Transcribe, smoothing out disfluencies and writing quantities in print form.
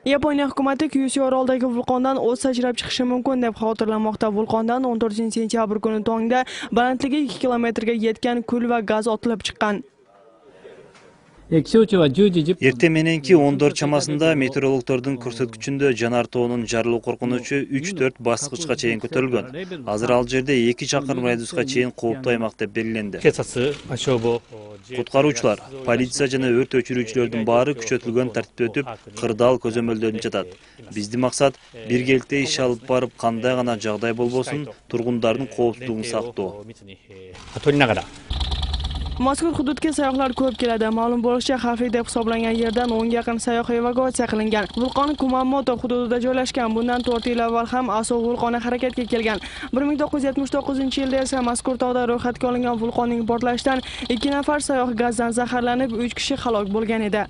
Yaponiya hukumati Kyushu oroldagi vulqondan o't sachrab chiqishi mumkin deb xavotirlanmoqda. Vulqondan 14-sentyabr kuni tongda balandligi 2 kilometrga yetgan kul va gaz otilib chiqqan. Erте мененки 14 чамасында метеорологтордун көрсөткүчүндө жанар тоонун жарылуу коркунучу 3-4 баскычка чейин көтөрүлгөн. Азыр ал жерде 2 чакырым радиуска чейин кооптуу аймак деп белгиленди. Куткаруучулар, полиция жана өрт өчүрүүчүлөрдүн баары күчөтүлгөн тартипте өтүп, кырдаал көзөмөлдөрүн жатат. Биздин максат биргеликте иш алып барып, кандай гана жагдай болбосун, тургундардын коопсуздугун сактоо. Mazkur hududga sayyohlar ko'p keladi. Ma'lum bo'lishicha, xavfli deb hisoblangan yerdan 10 ga yaqin sayyoh evakuatsiya qilingan. Vulqon Kumamoto hududida joylashgan. Bundan 4 yil avval ham Aso vulqoni harakatga kelgan. 1979-yilda esa mazkur tog'da ro'yxatga olingan vulqonning portlashidan 2 nafar sayyoh gazdan zaharlanib, 3 kishi halok bo'lgan edi.